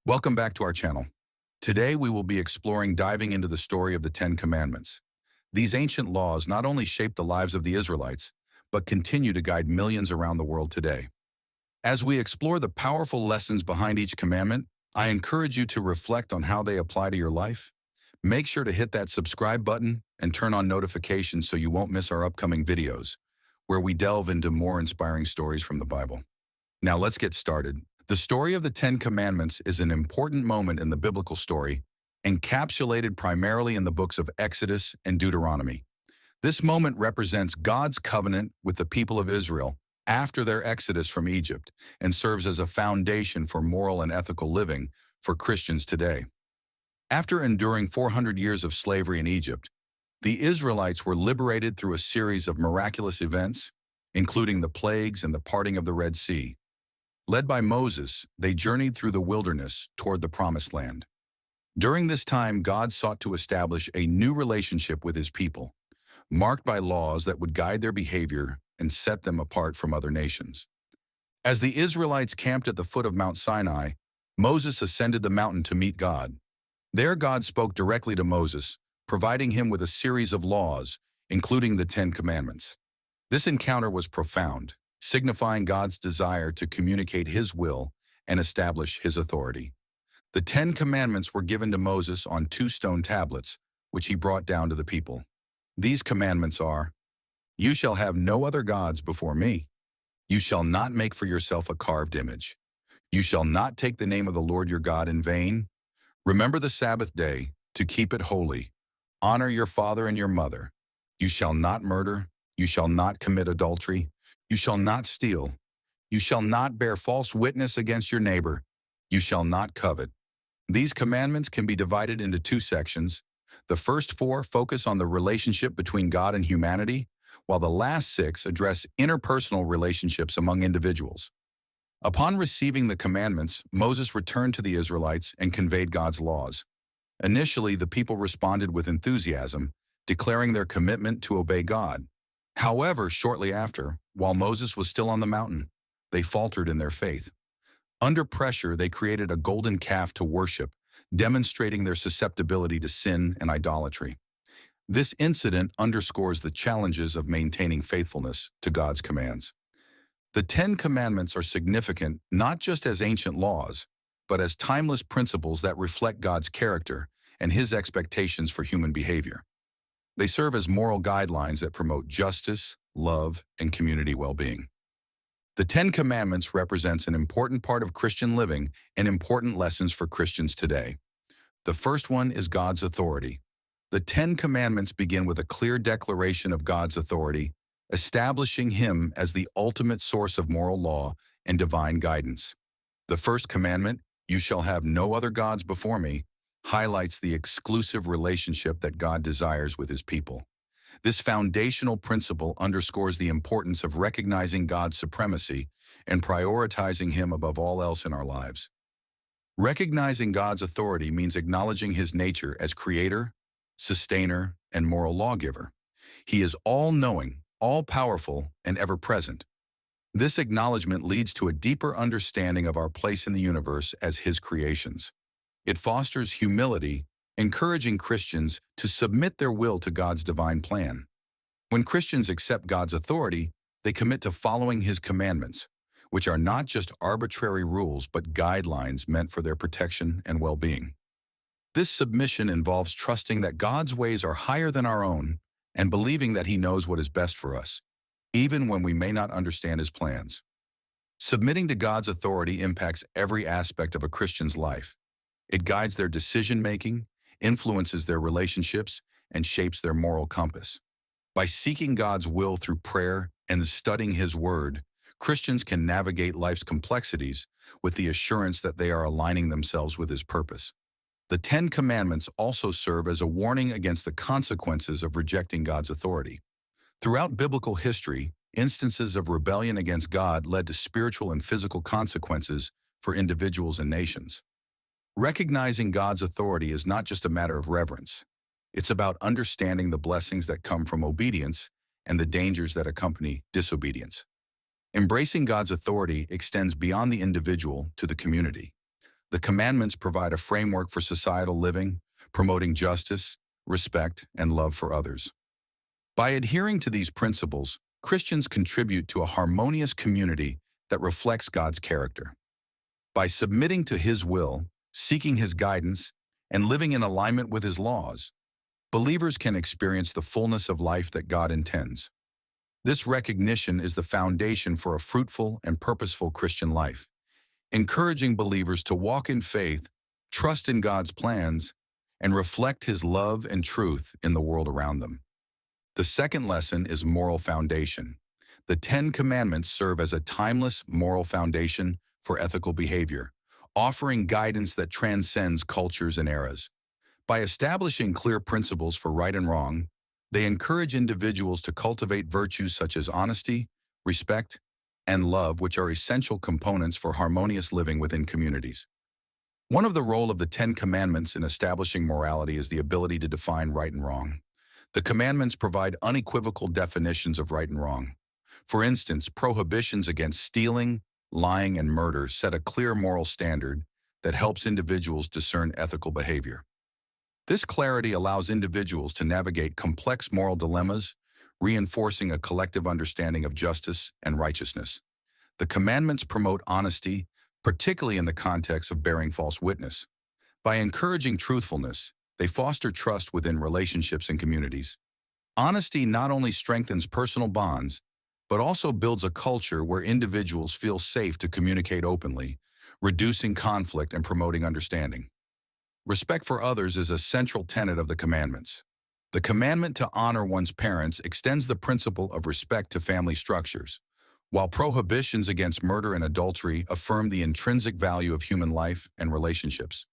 Welcome back to our channel. Today we will be diving into the story of the Ten Commandments. These ancient laws not only shaped the lives of the Israelites, but continue to guide millions around the world today. As we explore the powerful lessons behind each commandment, I encourage you to reflect on how they apply to your life. Make sure to hit that subscribe button and turn on notifications so you won't miss our upcoming videos, where we delve into more inspiring stories from the Bible. Now let's get started. The story of the Ten Commandments is an important moment in the biblical story, encapsulated primarily in the books of Exodus and Deuteronomy. This moment represents God's covenant with the people of Israel after their exodus from Egypt and serves as a foundation for moral and ethical living for Christians today. After enduring 400 years of slavery in Egypt, the Israelites were liberated through a series of miraculous events, including the plagues and the parting of the Red Sea. Led by Moses, they journeyed through the wilderness toward the Promised Land. During this time, God sought to establish a new relationship with his people, marked by laws that would guide their behavior and set them apart from other nations. As the Israelites camped at the foot of Mount Sinai, Moses ascended the mountain to meet God. There, God spoke directly to Moses, providing him with a series of laws, including the Ten Commandments. This encounter was profound, signifying God's desire to communicate his will and establish his authority. The Ten Commandments were given to Moses on 2 stone tablets, which he brought down to the people. These commandments are: you shall have no other gods before me. You shall not make for yourself a carved image. You shall not take the name of the Lord your God in vain. Remember the Sabbath day to keep it holy. Honor your father and your mother. You shall not murder. You shall not commit adultery. You shall not steal. You shall not bear false witness against your neighbor. You shall not covet. These commandments can be divided into 2 sections. The first 4 focus on the relationship between God and humanity, while the last 6 address interpersonal relationships among individuals. Upon receiving the commandments, Moses returned to the Israelites and conveyed God's laws. Initially, the people responded with enthusiasm, declaring their commitment to obey God. However, shortly after, while Moses was still on the mountain, they faltered in their faith. Under pressure, they created a golden calf to worship, demonstrating their susceptibility to sin and idolatry. This incident underscores the challenges of maintaining faithfulness to God's commands. The Ten Commandments are significant not just as ancient laws, but as timeless principles that reflect God's character and his expectations for human behavior. They serve as moral guidelines that promote justice, love, and community well-being. The Ten Commandments represents an important part of Christian living and important lessons for Christians today. The first one is God's authority. The Ten Commandments begin with a clear declaration of God's authority, establishing him as the ultimate source of moral law and divine guidance. The first commandment, you shall have no other gods before me, highlights the exclusive relationship that God desires with his people. This foundational principle underscores the importance of recognizing God's supremacy and prioritizing him above all else in our lives. Recognizing God's authority means acknowledging his nature as creator, sustainer, and moral lawgiver. He is all-knowing, all-powerful, and ever-present. This acknowledgement leads to a deeper understanding of our place in the universe as his creations. It fosters humility, encouraging Christians to submit their will to God's divine plan. When Christians accept God's authority, they commit to following his commandments, which are not just arbitrary rules but guidelines meant for their protection and well-being. This submission involves trusting that God's ways are higher than our own and believing that he knows what is best for us, even when we may not understand his plans. Submitting to God's authority impacts every aspect of a Christian's life. It guides their decision-making, influences their relationships, and shapes their moral compass. By seeking God's will through prayer and studying his word, Christians can navigate life's complexities with the assurance that they are aligning themselves with his purpose. The Ten Commandments also serve as a warning against the consequences of rejecting God's authority. Throughout biblical history, instances of rebellion against God led to spiritual and physical consequences for individuals and nations. Recognizing God's authority is not just a matter of reverence. It's about understanding the blessings that come from obedience and the dangers that accompany disobedience. Embracing God's authority extends beyond the individual to the community. The commandments provide a framework for societal living, promoting justice, respect, and love for others. By adhering to these principles, Christians contribute to a harmonious community that reflects God's character. By submitting to His will, seeking His guidance, and living in alignment with His laws, believers can experience the fullness of life that God intends. This recognition is the foundation for a fruitful and purposeful Christian life, encouraging believers to walk in faith, trust in God's plans, and reflect His love and truth in the world around them. The second lesson is moral foundation. The Ten Commandments serve as a timeless moral foundation for ethical behavior, offering guidance that transcends cultures and eras. By establishing clear principles for right and wrong, they encourage individuals to cultivate virtues such as honesty, respect, and love, which are essential components for harmonious living within communities. One of the role of the Ten Commandments in establishing morality is the ability to define right and wrong. The commandments provide unequivocal definitions of right and wrong. For instance, prohibitions against stealing, lying, and murder set a clear moral standard that helps individuals discern ethical behavior. This clarity allows individuals to navigate complex moral dilemmas, reinforcing a collective understanding of justice and righteousness. The commandments promote honesty, particularly in the context of bearing false witness. By encouraging truthfulness, they foster trust within relationships and communities. Honesty not only strengthens personal bonds, but also builds a culture where individuals feel safe to communicate openly, reducing conflict and promoting understanding. Respect for others is a central tenet of the commandments. The commandment to honor one's parents extends the principle of respect to family structures, while prohibitions against murder and adultery affirm the intrinsic value of human life and relationships.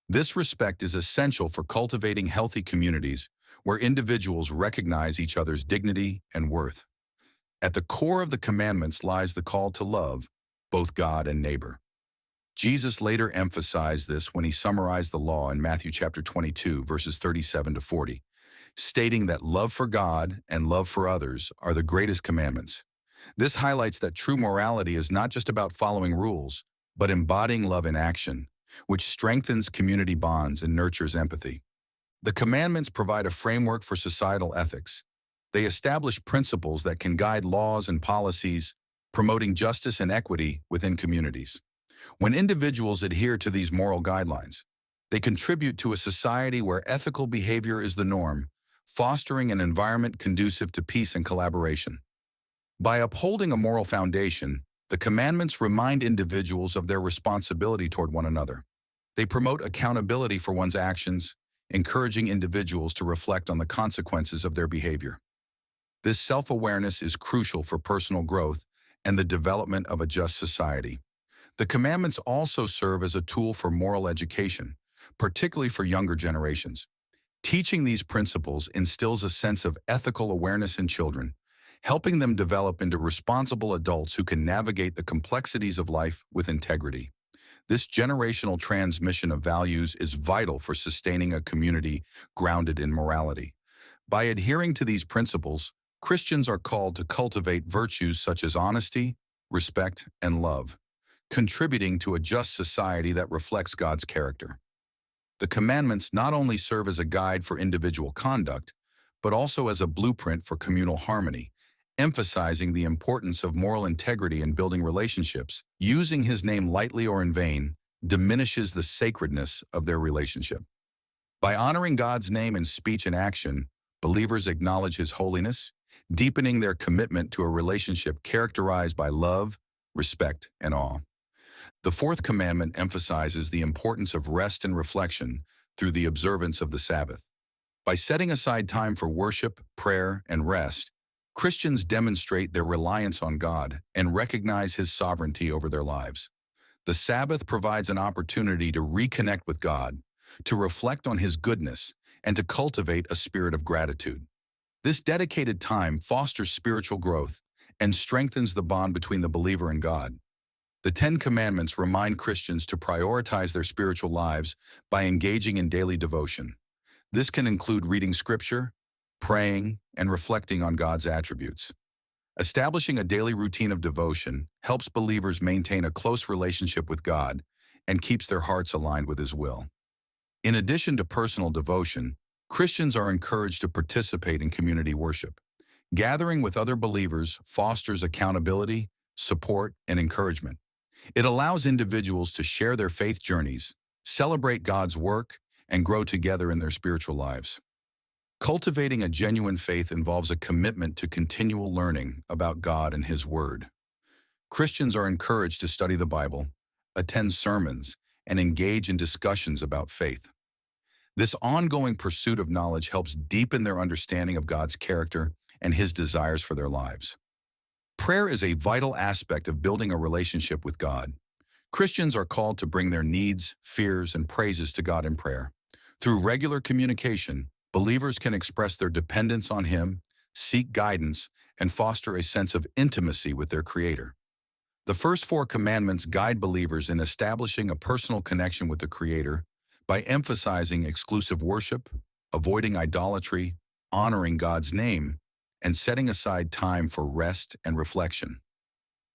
This respect is essential for cultivating healthy communities where individuals recognize each other's dignity and worth. At the core of the commandments lies the call to love both God and neighbor. Jesus later emphasized this when he summarized the law in Matthew chapter 22, verses 37 to 40, stating that love for God and love for others are the greatest commandments. This highlights that true morality is not just about following rules, but embodying love in action, which strengthens community bonds and nurtures empathy. The commandments provide a framework for societal ethics. They establish principles that can guide laws and policies, promoting justice and equity within communities. When individuals adhere to these moral guidelines, they contribute to a society where ethical behavior is the norm, fostering an environment conducive to peace and collaboration. By upholding a moral foundation, the commandments remind individuals of their responsibility toward one another. They promote accountability for one's actions, encouraging individuals to reflect on the consequences of their behavior. This self-awareness is crucial for personal growth and the development of a just society. The commandments also serve as a tool for moral education, particularly for younger generations. Teaching these principles instills a sense of ethical awareness in children, helping them develop into responsible adults who can navigate the complexities of life with integrity. This generational transmission of values is vital for sustaining a community grounded in morality. By adhering to these principles, Christians are called to cultivate virtues such as honesty, respect, and love, contributing to a just society that reflects God's character. The commandments not only serve as a guide for individual conduct, but also as a blueprint for communal harmony, emphasizing the importance of moral integrity in building relationships. Using His name lightly or in vain diminishes the sacredness of their relationship. By honoring God's name in speech and action, believers acknowledge His holiness, deepening their commitment to a relationship characterized by love, respect, and awe. The fourth commandment emphasizes the importance of rest and reflection through the observance of the Sabbath. By setting aside time for worship, prayer, and rest, Christians demonstrate their reliance on God and recognize His sovereignty over their lives. The Sabbath provides an opportunity to reconnect with God, to reflect on His goodness, and to cultivate a spirit of gratitude. This dedicated time fosters spiritual growth and strengthens the bond between the believer and God. The Ten Commandments remind Christians to prioritize their spiritual lives by engaging in daily devotion. This can include reading Scripture, praying, and reflecting on God's attributes. Establishing a daily routine of devotion helps believers maintain a close relationship with God, and keeps their hearts aligned with His will. In addition to personal devotion, Christians are encouraged to participate in community worship. Gathering with other believers fosters accountability, support, and encouragement. It allows individuals to share their faith journeys, celebrate God's work, and grow together in their spiritual lives. Cultivating a genuine faith involves a commitment to continual learning about God and His Word. Christians are encouraged to study the Bible, attend sermons, and engage in discussions about faith. This ongoing pursuit of knowledge helps deepen their understanding of God's character and His desires for their lives. Prayer is a vital aspect of building a relationship with God. Christians are called to bring their needs, fears, and praises to God in prayer. Through regular communication, believers can express their dependence on Him, seek guidance, and foster a sense of intimacy with their Creator. The first 4 commandments guide believers in establishing a personal connection with the Creator by emphasizing exclusive worship, avoiding idolatry, honoring God's name, and setting aside time for rest and reflection.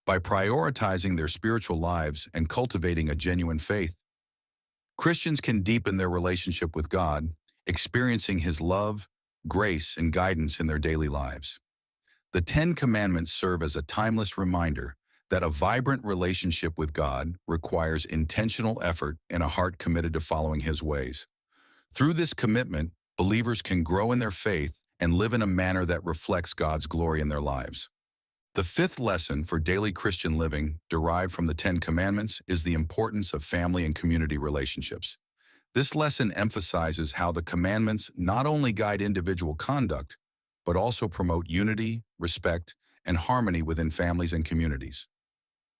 By prioritizing their spiritual lives and cultivating a genuine faith, Christians can deepen their relationship with God, experiencing His love, grace, and guidance in their daily lives. The 10 Commandments serve as a timeless reminder that a vibrant relationship with God requires intentional effort and a heart committed to following His ways. Through this commitment, believers can grow in their faith and live in a manner that reflects God's glory in their lives. The 5th lesson for daily Christian living, derived from the 10 Commandments, is the importance of family and community relationships. This lesson emphasizes how the commandments not only guide individual conduct, but also promote unity, respect, and harmony within families and communities.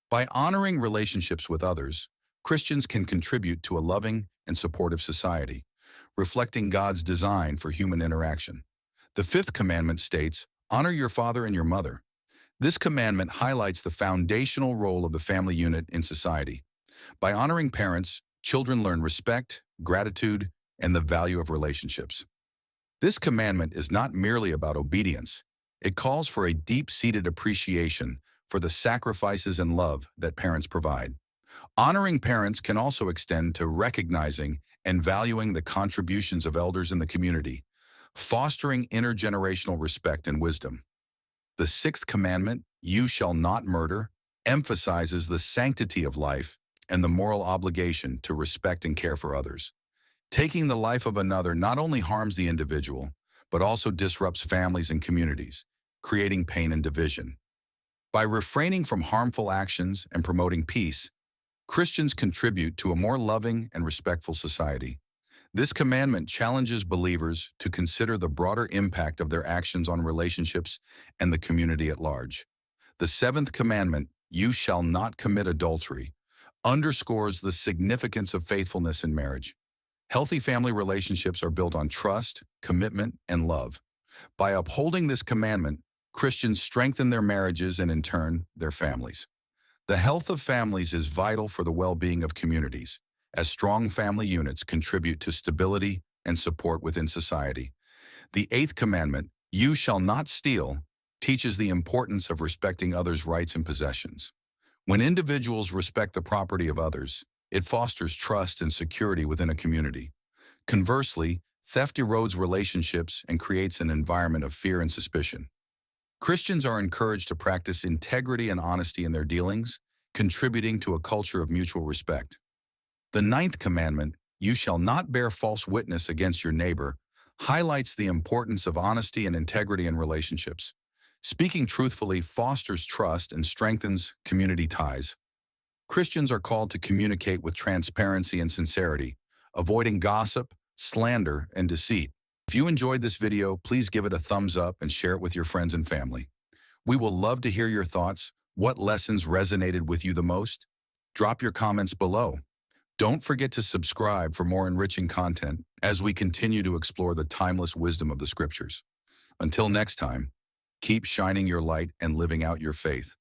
By honoring relationships with others, Christians can contribute to a loving and supportive society, reflecting God's design for human interaction. The 5th commandment states, "Honor your father and your mother." This commandment highlights the foundational role of the family unit in society. By honoring parents, children learn respect, gratitude, and the value of relationships. This commandment is not merely about obedience. It calls for a deep-seated appreciation for the sacrifices and love that parents provide. Honoring parents can also extend to recognizing and valuing the contributions of elders in the community, fostering intergenerational respect and wisdom. The 6th commandment, "You shall not murder," emphasizes the sanctity of life and the moral obligation to respect and care for others. Taking the life of another not only harms the individual, but also disrupts families and communities, creating pain and division. By refraining from harmful actions and promoting peace, Christians contribute to a more loving and respectful society. This commandment challenges believers to consider the broader impact of their actions on relationships and the community at large. The 7th commandment, "You shall not commit adultery," underscores the significance of faithfulness in marriage. Healthy family relationships are built on trust, commitment, and love. By upholding this commandment, Christians strengthen their marriages and, in turn, their families. The health of families is vital for the well-being of communities, as strong family units contribute to stability and support within society. The 8th commandment, "You shall not steal," teaches the importance of respecting others' rights and possessions. When individuals respect the property of others, it fosters trust and security within a community. Conversely, theft erodes relationships and creates an environment of fear and suspicion. Christians are encouraged to practice integrity and honesty in their dealings, contributing to a culture of mutual respect. The 9th commandment, "You shall not bear false witness against your neighbor," highlights the importance of honesty and integrity in relationships. Speaking truthfully fosters trust and strengthens community ties. Christians are called to communicate with transparency and sincerity, avoiding gossip, slander, and deceit. If you enjoyed this video, please give it a thumbs up and share it with your friends and family. We will love to hear your thoughts. What lessons resonated with you the most? Drop your comments below. Don't forget to subscribe for more enriching content as we continue to explore the timeless wisdom of the Scriptures. Until next time, keep shining your light and living out your faith.